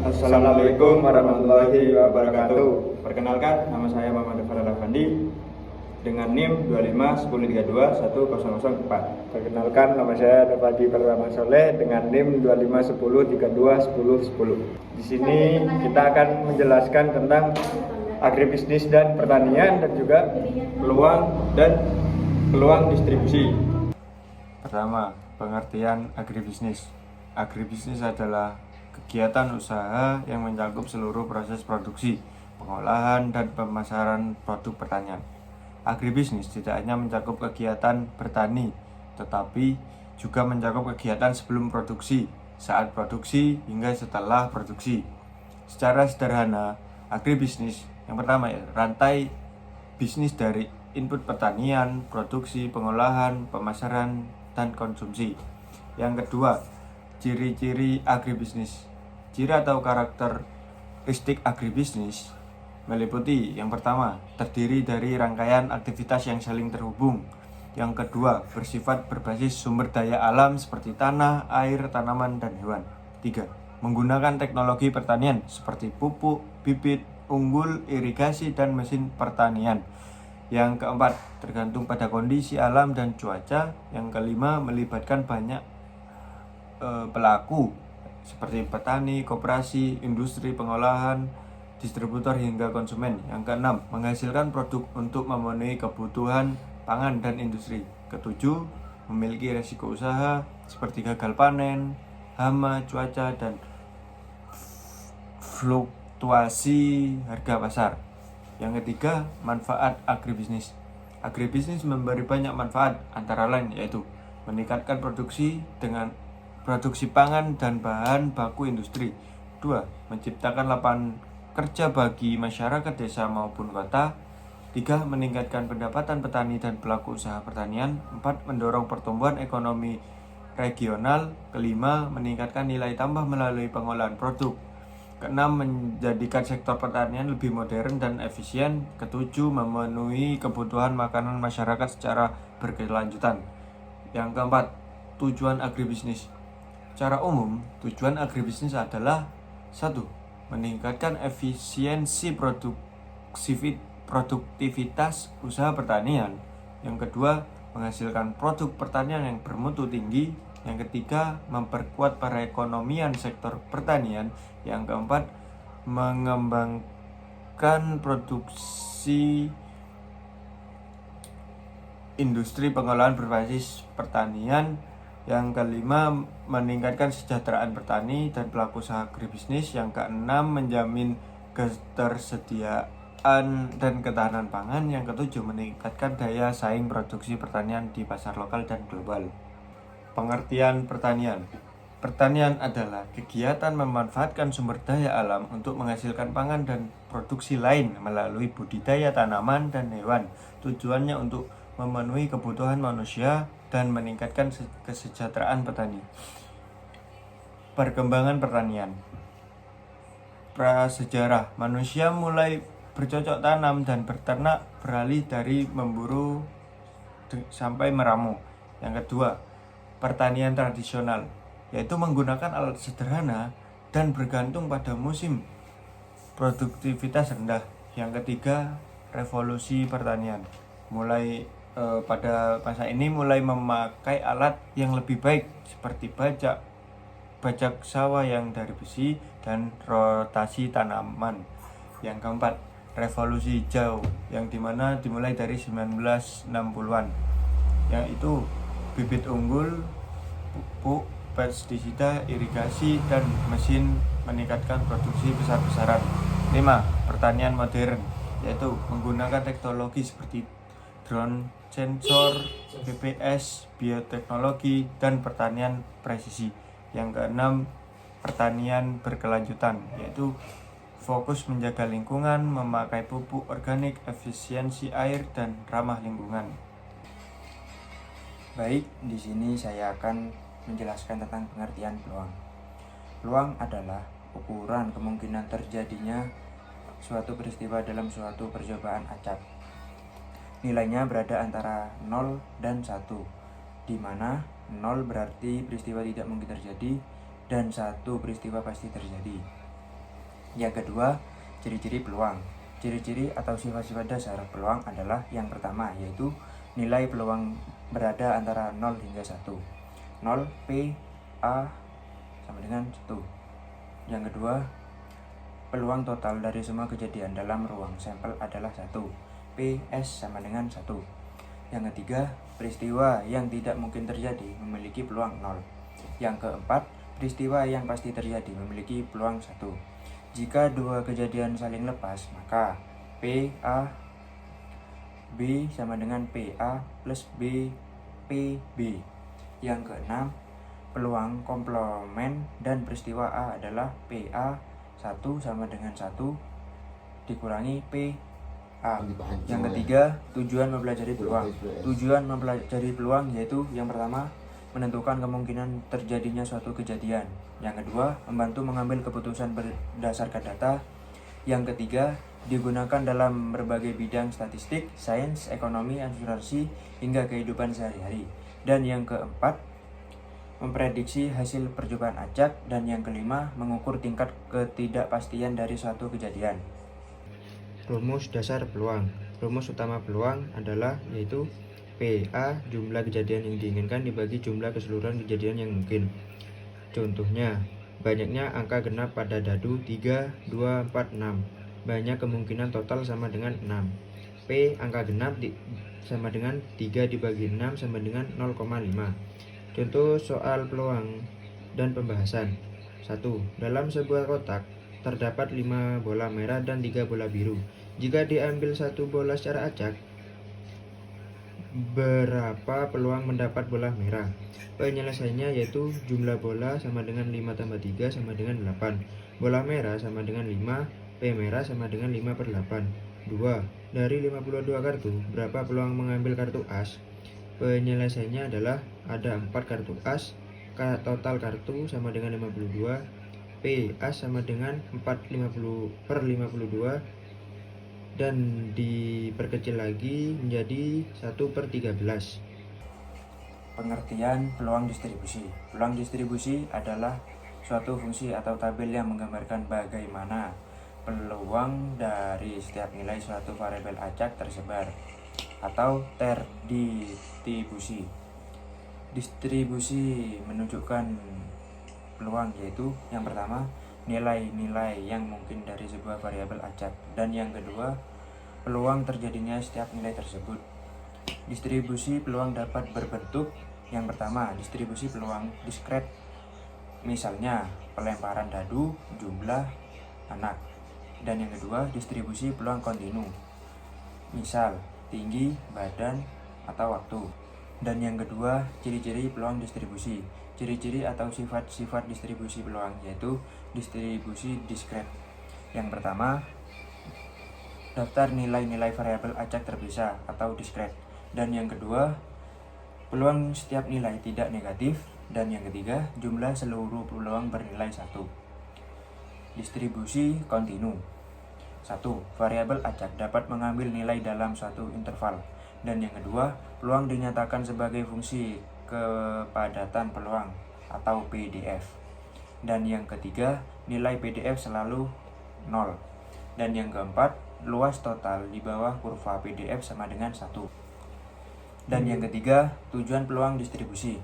Assalamualaikum warahmatullahi wabarakatuh. Perkenalkan, nama saya Muhammad Farel Afandi dengan NIM 2510321004. Perkenalkan, nama saya Dapati Pratama Soleh dengan NIM 2510321010. Di sini kita akan menjelaskan tentang agribisnis dan pertanian dan juga peluang distribusi. Pertama, pengertian agribisnis. Agribisnis adalah kegiatan usaha yang mencakup seluruh proses produksi, pengolahan, dan pemasaran produk pertanian. Agribisnis tidak hanya mencakup kegiatan bertani, tetapi juga mencakup kegiatan sebelum produksi, saat produksi, hingga setelah produksi. Secara sederhana, agribisnis yang pertama rantai bisnis dari input pertanian, produksi, pengolahan, pemasaran, dan konsumsi. Yang kedua, ciri-ciri agribisnis. Ciri atau karakteristik agribisnis meliputi yang pertama, terdiri dari rangkaian aktivitas yang saling terhubung. Yang kedua, bersifat berbasis sumber daya alam seperti tanah, air, tanaman, dan hewan. Tiga, menggunakan teknologi pertanian seperti pupuk, bibit, unggul, irigasi, dan mesin pertanian. Yang keempat, tergantung pada kondisi alam dan cuaca. Yang kelima, melibatkan banyak pelaku seperti petani, koperasi, industri pengolahan, distributor hingga konsumen. Yang keenam, menghasilkan produk untuk memenuhi kebutuhan pangan dan industri. Ketujuh, memiliki resiko usaha seperti gagal panen, hama, cuaca, dan fluktuasi harga pasar. Yang ketiga, manfaat agribisnis. Agribisnis memberi banyak manfaat, antara lain yaitu meningkatkan produksi pangan dan bahan baku industri. 2. Menciptakan lapangan kerja bagi masyarakat desa maupun kota. 3. Meningkatkan pendapatan petani dan pelaku usaha pertanian. 4. Mendorong pertumbuhan ekonomi regional. 5. Meningkatkan nilai tambah melalui pengolahan produk. 6. Menjadikan sektor pertanian lebih modern dan efisien. 7. Memenuhi kebutuhan makanan masyarakat secara berkelanjutan. Yang keempat, tujuan agribisnis. Secara umum, tujuan agribisnis adalah 1. Meningkatkan efisiensi produktivitas usaha pertanian. Yang kedua, menghasilkan produk pertanian yang bermutu tinggi. Yang ketiga, memperkuat perekonomian sektor pertanian. Yang keempat, mengembangkan produksi industri pengolahan berbasis pertanian. Yang kelima, meningkatkan kesejahteraan petani dan pelaku usaha agribisnis. Yang keenam, menjamin ketersediaan dan ketahanan pangan. Yang ketujuh, meningkatkan daya saing produksi pertanian di pasar lokal dan global. Pengertian pertanian. Pertanian adalah kegiatan memanfaatkan sumber daya alam untuk menghasilkan pangan dan produksi lain melalui budidaya tanaman dan hewan. Tujuannya untuk memenuhi kebutuhan manusia dan meningkatkan kesejahteraan petani. Perkembangan pertanian. Prasejarah, manusia mulai bercocok tanam dan berternak beralih dari memburu sampai meramu. Yang kedua, pertanian tradisional, yaitu menggunakan alat sederhana dan bergantung pada musim, produktivitas rendah. Yang ketiga, revolusi pertanian. Pada masa ini mulai memakai alat yang lebih baik seperti bajak sawah yang dari besi dan rotasi tanaman. Yang keempat, revolusi hijau yang dimana dimulai dari 1960-an, yaitu bibit unggul, pupuk, pestisida, irigasi, dan mesin meningkatkan produksi besar-besaran. 5. Pertanian modern, yaitu menggunakan teknologi seperti drone, sensor, GPS, bioteknologi, dan pertanian presisi. Yang keenam, pertanian berkelanjutan, yaitu fokus menjaga lingkungan, memakai pupuk organik, efisiensi air, dan ramah lingkungan. Baik, di sini saya akan menjelaskan tentang pengertian peluang. Peluang adalah ukuran kemungkinan terjadinya suatu peristiwa dalam suatu percobaan acak. Nilainya berada antara 0 dan 1, di mana 0 berarti peristiwa tidak mungkin terjadi dan 1 peristiwa pasti terjadi. Yang kedua, ciri-ciri peluang. Ciri-ciri atau sifat-sifat dasar peluang adalah yang pertama, yaitu nilai peluang berada antara 0 hingga 1. 0 P A sama dengan 1. Yang kedua, peluang total dari semua kejadian dalam ruang sampel adalah 1. P S sama dengan 1. Yang ketiga, peristiwa yang tidak mungkin terjadi memiliki peluang 0. Yang keempat, peristiwa yang pasti terjadi memiliki peluang 1. Jika dua kejadian saling lepas, maka P A B sama dengan PA plus B PB. Yang keenam, peluang komplement dan peristiwa A adalah PA 1 sama dengan 1 dikurangi PA. Yang ketiga, tujuan mempelajari peluang. Tujuan mempelajari peluang yaitu yang pertama, menentukan kemungkinan terjadinya suatu kejadian. Yang kedua, membantu mengambil keputusan berdasarkan data. Yang ketiga, digunakan dalam berbagai bidang statistik, sains, ekonomi, asuransi, hingga kehidupan sehari-hari. Dan yang keempat, memprediksi hasil percobaan acak. Dan yang kelima, mengukur tingkat ketidakpastian dari suatu kejadian. Rumus dasar peluang. Rumus utama peluang adalah yaitu PA jumlah kejadian yang diinginkan dibagi jumlah keseluruhan kejadian yang mungkin. Contohnya, banyaknya angka genap pada dadu 3, 2, 4, 6. Banyak kemungkinan total sama dengan 6. P angka genap sama dengan 3 dibagi 6 sama dengan 0,5. Contoh soal peluang dan pembahasan. 1. Dalam sebuah kotak terdapat 5 bola merah dan 3 bola biru. Jika diambil satu bola secara acak, berapa peluang mendapat bola merah? Penyelesaiannya yaitu jumlah bola sama dengan 5 tambah 3 sama dengan 8. Bola merah sama dengan 5, P merah sama dengan 5/8. 2. Dari 52 kartu, berapa peluang mengambil kartu as? Penyelesaiannya adalah ada 4 kartu as, total kartu sama dengan 52, P as sama dengan 4/52, dan diperkecil lagi menjadi 1/13. Pengertian peluang distribusi. Peluang distribusi adalah suatu fungsi atau tabel yang menggambarkan bagaimana peluang dari setiap nilai suatu variabel acak tersebar atau terdistribusi. Distribusi menunjukkan peluang yaitu yang pertama, nilai-nilai yang mungkin dari sebuah variabel acak, dan yang kedua, peluang terjadinya setiap nilai tersebut. Distribusi peluang dapat berbentuk yang pertama, distribusi peluang diskret, misalnya pelemparan dadu jumlah anak. Dan yang kedua, distribusi peluang kontinu, misal tinggi, badan, atau waktu. Dan yang kedua, ciri-ciri peluang distribusi. Ciri-ciri atau sifat-sifat distribusi peluang yaitu distribusi diskret. Yang pertama, daftar nilai-nilai variabel acak terpisah atau diskret. Dan yang kedua, peluang setiap nilai tidak negatif. Dan yang ketiga, jumlah seluruh peluang bernilai 1. Distribusi kontinu. 1. Variabel acak dapat mengambil nilai dalam suatu interval. Dan yang kedua, peluang dinyatakan sebagai fungsi kepadatan peluang atau PDF. Dan yang ketiga, nilai PDF selalu 0. Dan yang keempat, luas total di bawah kurva PDF sama dengan 1. Dan yang ketiga, tujuan peluang distribusi.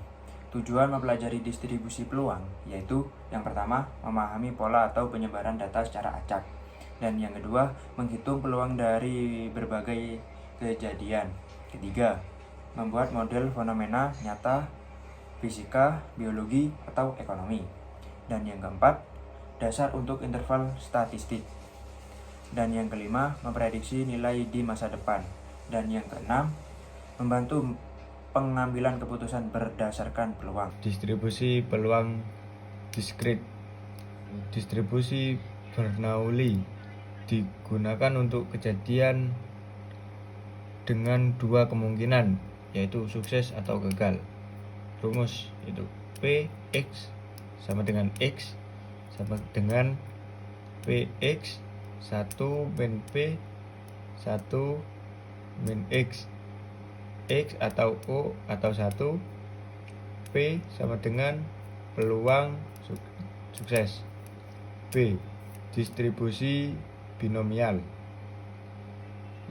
Tujuan mempelajari distribusi peluang yaitu yang pertama, memahami pola atau penyebaran data secara acak. Dan yang kedua, menghitung peluang dari berbagai kejadian. Ketiga, membuat model fenomena nyata, fisika, biologi, atau ekonomi. Dan yang keempat, dasar untuk interval statistik. Dan yang kelima, memprediksi nilai di masa depan. Dan yang keenam, membantu pengambilan keputusan berdasarkan peluang. Distribusi peluang diskret. Distribusi Bernoulli digunakan untuk kejadian dengan dua kemungkinan, yaitu sukses atau gagal. Rumus itu Px sama dengan X sama dengan Px 1 min P 1 min X. X atau O atau 1, P sama dengan peluang sukses, P distribusi binomial,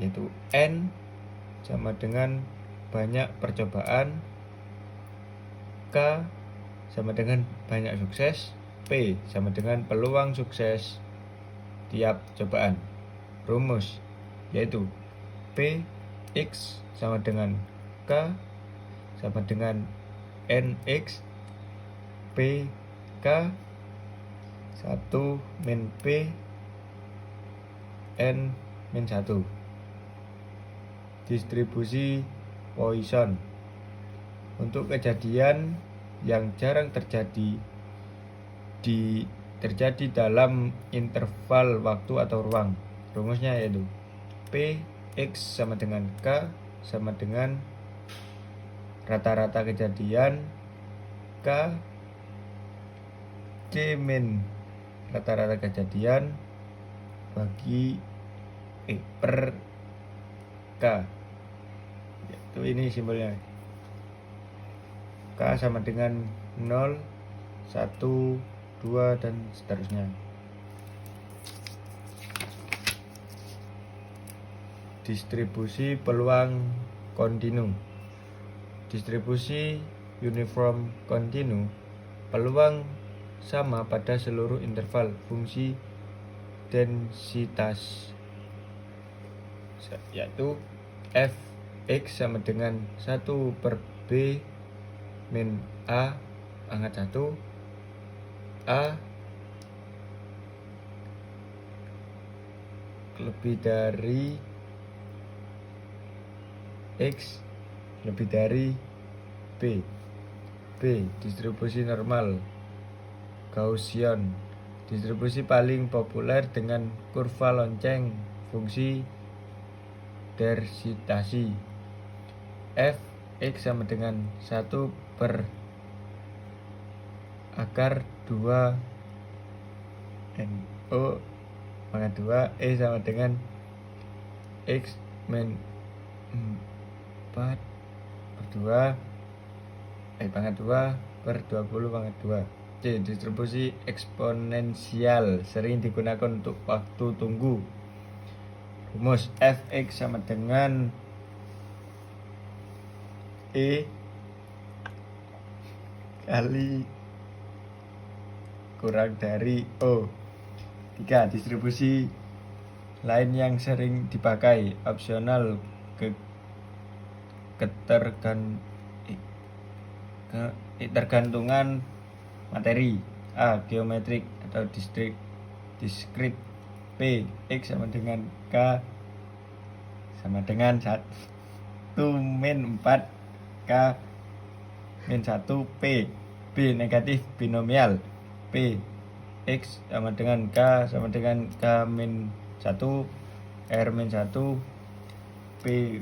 yaitu N sama dengan banyak percobaan, K sama dengan banyak sukses, P sama dengan peluang sukses tiap cobaan. Rumus yaitu P X sama dengan K sama dengan NX, P K 1 min P N min 1. Distribusi Poisson untuk kejadian yang jarang terjadi terjadi dalam interval waktu atau ruang. Rumusnya yaitu P X sama dengan K sama dengan rata-rata kejadian K C min rata-rata kejadian bagi per K. Itu ini simbolnya. K sama dengan 0, 1, 2 dan seterusnya. Distribusi peluang kontinu. Distribusi uniform kontinu, peluang sama pada seluruh interval fungsi densitas, yaitu f x sama dengan 1 per b min a pangkat 1 a lebih dari x lebih dari b. Distribusi normal Gaussian, distribusi paling populer dengan kurva lonceng fungsi dersitasi. F x sama dengan 1 per akar 2 NO pangkat 2 E sama dengan x min 4 per 2 pangkat 2 per 20 pangkat 2. C. Distribusi eksponensial sering digunakan untuk waktu tunggu. Rumus fx sama dengan E kali kurang dari O. 3. Distribusi lain yang sering dipakai, opsional, ketergantungan materi. A. Geometrik atau diskrit. P. X sama dengan K sama dengan 1 min 4 K min 1 P. B. Negatif binomial. P X sama dengan K sama dengan K min 1 R min 1 P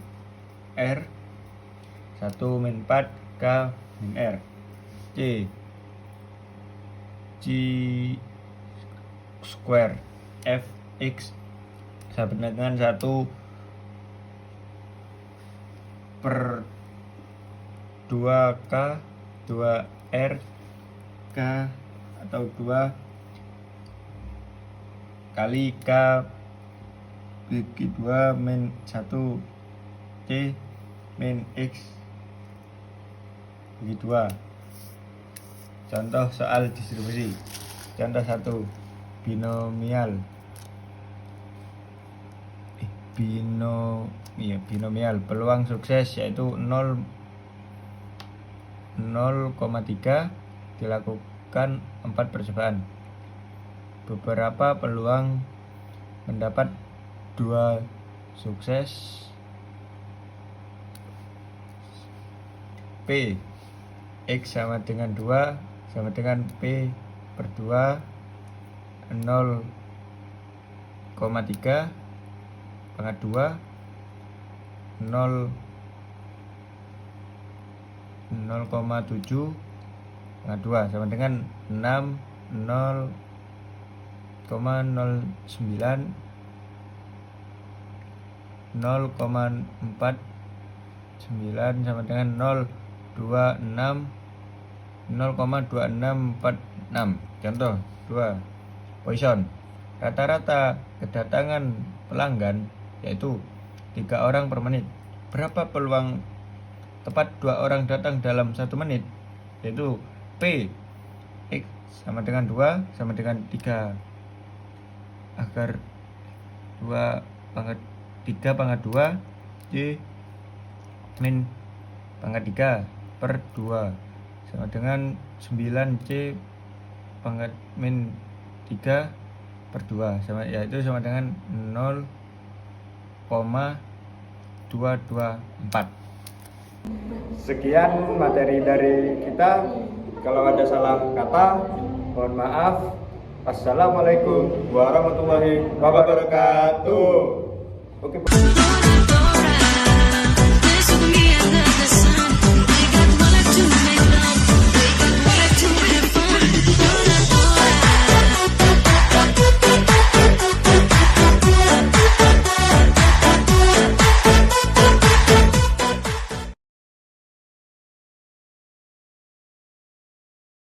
R 1 min 4 K min R. C. G square f x sama dengan 1 per 2k 2r k atau 2 kali k bagi 2 min 1 c min x bagi 2. Contoh soal distribusi. Contoh 1. Binomial. Binomial peluang sukses yaitu 0,3 dilakukan 4 percobaan. Beberapa peluang mendapat 2 sukses. P X sama dengan 2 sama dengan P per 2 0,3 pangkat 2 0,7 pangkat 2 sama dengan 6 0,09 0,49 sama dengan 0,2646. Contoh 2. Poisson. rata-rata kedatangan pelanggan yaitu 3 orang per menit. Berapa peluang tepat 2 orang datang dalam 1 menit? Yaitu P X sama dengan 2 sama dengan 3. Agar 3 pangkat 2 Y min pangkat 3 per 2 sama dengan 9C pangkat min 3 per 2 yaitu sama dengan 0,224. Sekian materi dari kita. Kalau ada salah kata, Mohon maaf. Assalamualaikum warahmatullahi wabarakatuh. Oke.